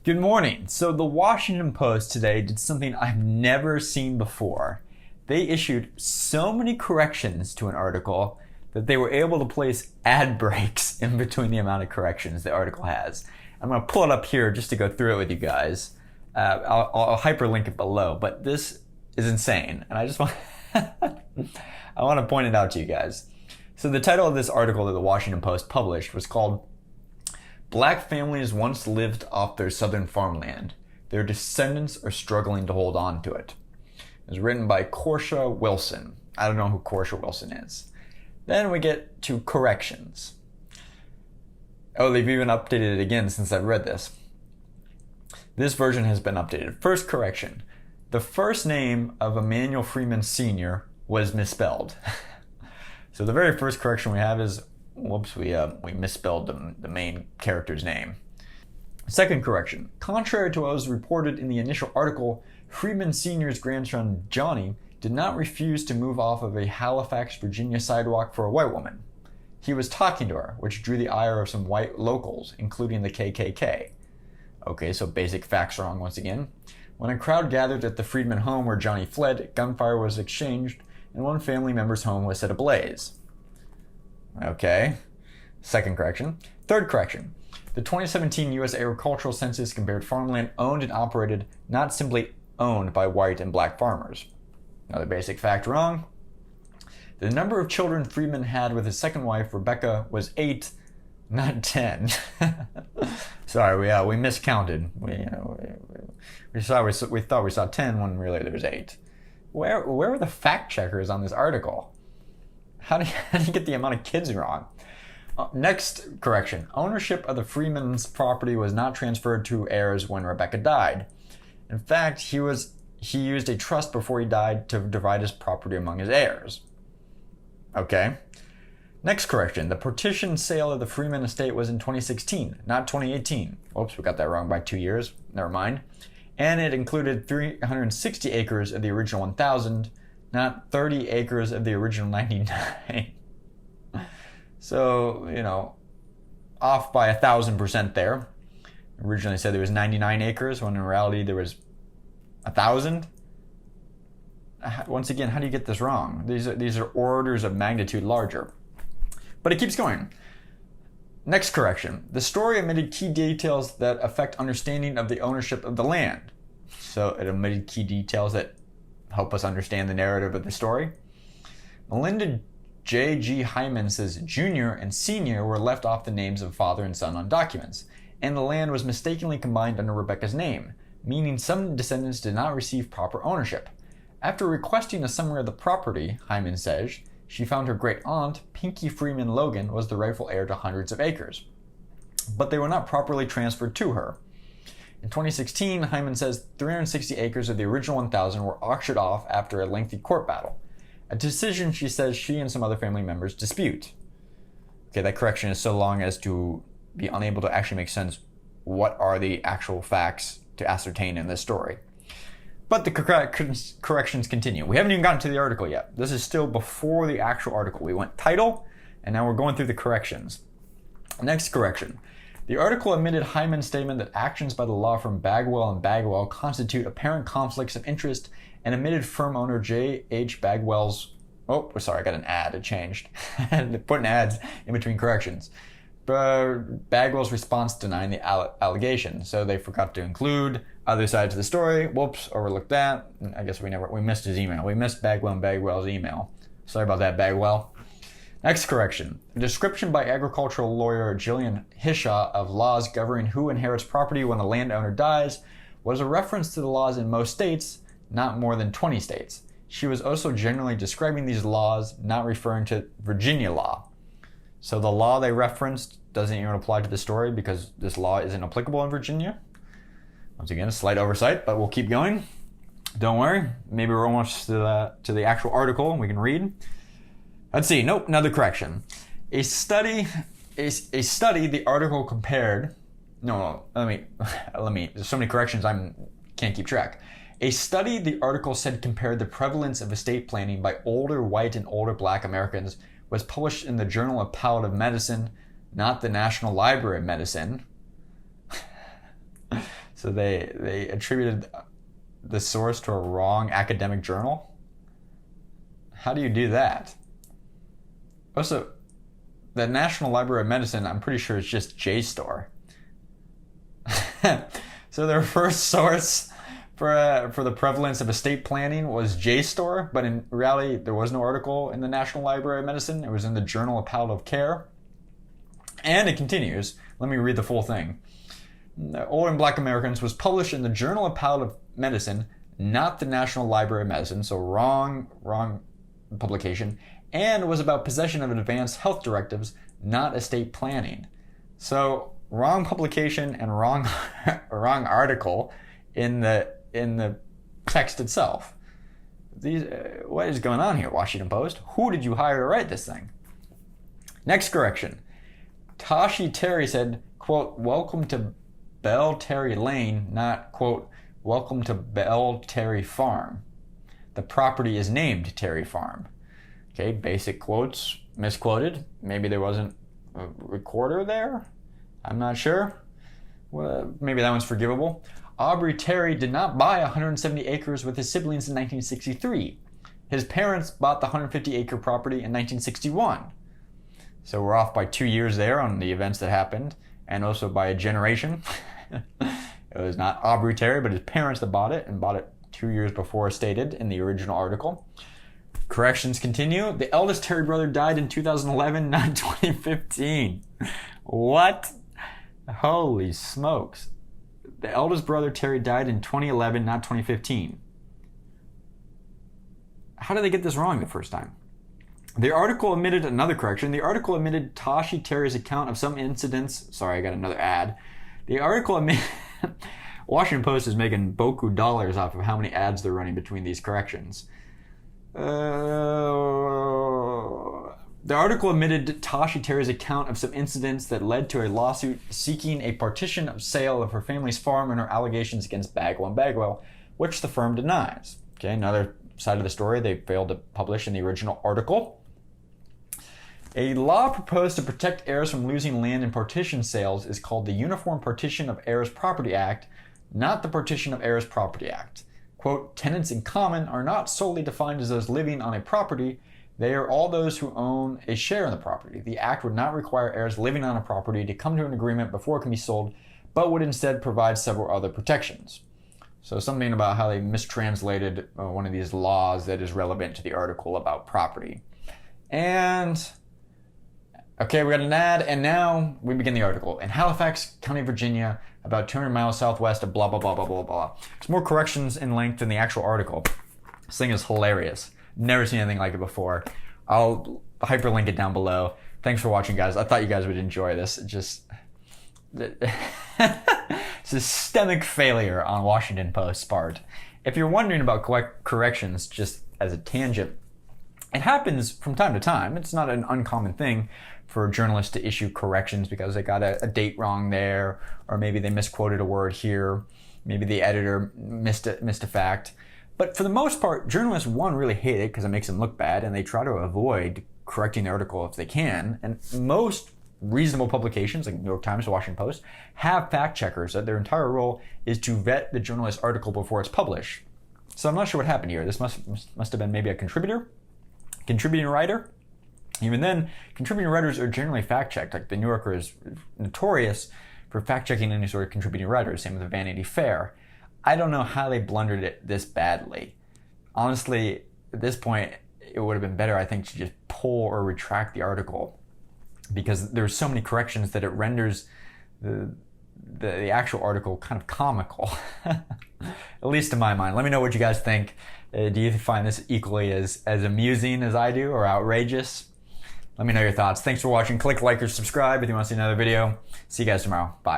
Good morning. So the Washington Post today did something I've never seen before. They issued so many corrections to an article that they were able to place ad breaks in between the amount of corrections the article has. I'm going to pull it up here just to go through it with you guys. I'll hyperlink it below, but this is insane. And I just want I want to point it out to you guys. So the title of this article that the Washington Post published was called "Black Families Once Lived Off Their Southern Farmland. Their Descendants Are Struggling to Hold On to It." It was written by Corsha Wilson. I don't know who Corsha Wilson is. Then we get to corrections. Oh, they've even updated it again since I've read this. This version has been updated. First correction. The first name of Emanuel Freeman Sr. was misspelled. So the very first correction we have is, whoops, we misspelled the main character's name. Second correction. Contrary to what was reported in the initial article, Freeman Sr.'s grandson, Johnny, did not refuse to move off of a Halifax, Virginia sidewalk for a white woman. He was talking to her, which drew the ire of some white locals, including the KKK. Okay, so basic facts wrong once again. When a crowd gathered at the Freeman home where Johnny fled, gunfire was exchanged, and one family member's home was set ablaze. Okay. Second correction. Third correction. The 2017 U.S. Agricultural Census compared farmland owned and operated, not simply owned by white and black farmers. Another basic fact wrong. The number of children Freeman had with his second wife, Rebecca, was 8, not 10. Sorry, we miscounted. We thought we saw 10 when really there was 8. Where were the fact checkers on this article? How do you get the amount of kids wrong? Next correction. Ownership of the Freeman's property was not transferred to heirs when Rebecca died. In fact, he used a trust before he died to divide his property among his heirs. Okay. Next correction. The partition sale of the Freeman estate was in 2016, not 2018. Oops, we got that wrong by 2 years. Never mind. And it included 360 acres of the original 1,000, not 30 acres of the original 99. So, off by 1,000% there. Originally said there was 99 acres, when in reality there was 1,000. Once again, how do you get this wrong? These are orders of magnitude larger. But it keeps going. Next correction. The story omitted key details that affect understanding of the ownership of the land. So it omitted key details that help us understand the narrative of the story. Melinda J.G. Hyman says Junior and Senior were left off the names of father and son on documents, and the land was mistakenly combined under Rebecca's name, meaning some descendants did not receive proper ownership. After requesting a summary of the property, Hyman says, she found her great-aunt, Pinky Freeman Logan, was the rightful heir to hundreds of acres. But they were not properly transferred to her. In 2016, Hyman says 360 acres of the original 1,000 were auctioned off after a lengthy court battle. A decision she says she and some other family members dispute. Okay, that correction is so long as to be unable to actually make sense what are the actual facts to ascertain in this story. But the corrections continue. We haven't even gotten to the article yet. This is still before the actual article. We went title, and now we're going through the corrections. Next correction. The article omitted Hyman's statement that actions by the law firm Bagwell and Bagwell constitute apparent conflicts of interest, and omitted firm owner J.H. Bagwell's... Oh, sorry, I got an ad. It changed. They're putting ads in between corrections. But Bagwell's response denying the allegation, so they forgot to include other sides of the story. Whoops, overlooked that. I guess we missed his email. We missed Bagwell and Bagwell's email. Sorry about that, Bagwell. Next correction. A description by agricultural lawyer Jillian Hishaw of laws governing who inherits property when a landowner dies was a reference to the laws in most states, not more than 20 states. She was also generally describing these laws, not referring to Virginia law. So the law they referenced doesn't even apply to the story because this law isn't applicable in Virginia. Once again, a slight oversight, but we'll keep going. Don't worry. Maybe we're almost to the actual article and we can read. Let's see. Nope, another correction. A study, the article compared... No, let me, there's so many corrections I can't keep track. A study, the article said, compared the prevalence of estate planning by older white and older black Americans was published in the Journal of Palliative Medicine, not the National Library of Medicine. So they attributed the source to a wrong academic journal. How do you do that? Also, the National Library of Medicine, I'm pretty sure it's just JSTOR. So their first source for the prevalence of estate planning was JSTOR, but in reality, there was no article in the National Library of Medicine. It was in the Journal of Palliative Care. And it continues. Let me read the full thing. Old in Black Americans was published in the Journal of Palliative Medicine, not the National Library of Medicine, so wrong publication, and was about possession of advanced health directives, not estate planning. So wrong publication and wrong article in the text itself. What is going on here, Washington Post? Who did you hire to write this thing? Next correction. Tashi Terry said, quote, welcome to Bell Terry Lane, not, quote, welcome to Bell Terry Farm. The property is named Terry Farm. Okay, basic quotes, misquoted. Maybe there wasn't a recorder there. I'm not sure. Well, maybe that one's forgivable. Aubrey Terry did not buy 170 acres with his siblings in 1963. His parents bought the 150-acre property in 1961. So we're off by 2 years there on the events that happened, and also by a generation. It was not Aubrey Terry, but his parents that bought it, and bought it 2 years before stated in the original article. Corrections continue. The eldest Terry brother died in 2011, not 2015. What? Holy smokes. The eldest brother Terry died in 2011, not 2015. How did they get this wrong the first time? The article omitted another correction. The article omitted Tashi Terry's account of some incidents. Sorry, I got another ad. The article omitted... Washington Post is making boku dollars off of how many ads they're running between these corrections. The article omitted Tashi Terry's account of some incidents that led to a lawsuit seeking a partition of sale of her family's farm and her allegations against Bagwell and Bagwell, which the firm denies. Okay, another side of the story they failed to publish in the original article. A law proposed to protect heirs from losing land in partition sales is called the Uniform Partition of Heirs Property Act, not the Partition of Heirs Property Act. Quote, tenants in common are not solely defined as those living on a property. They are all those who own a share in the property. The act would not require heirs living on a property to come to an agreement before it can be sold, but would instead provide several other protections. So something about how they mistranslated one of these laws that is relevant to the article about property. And... okay, we got an ad, and now we begin the article. In Halifax County, Virginia, about 200 miles southwest of blah, blah, blah, blah, blah, blah. There's more corrections in length than the actual article. This thing is hilarious. Never seen anything like it before. I'll hyperlink it down below. Thanks for watching, guys. I thought you guys would enjoy this. Systemic failure on Washington Post's part. If you're wondering about corrections, just as a tangent, it happens from time to time. It's not an uncommon thing for journalists to issue corrections because they got a date wrong there, or maybe they misquoted a word here, maybe the editor missed a fact. But for the most part, journalists, one, really hate it because it makes them look bad, and they try to avoid correcting the article if they can. And most reasonable publications, like New York Times, Washington Post, have fact checkers that their entire role is to vet the journalist's article before it's published. So I'm not sure what happened here. This must have been maybe a contributing writer. Even then, contributing writers are generally fact-checked. Like the New Yorker is notorious for fact-checking any sort of contributing writers. Same with the Vanity Fair. I don't know how they blundered it this badly. Honestly, at this point, it would have been better, I think, to just pull or retract the article, because there's so many corrections that it renders the actual article kind of comical, at least in my mind. Let me know what you guys think. Do you find this equally as amusing as I do, or outrageous? Let me know your thoughts. Thanks for watching. Click like or subscribe if you want to see another video. See you guys tomorrow. Bye.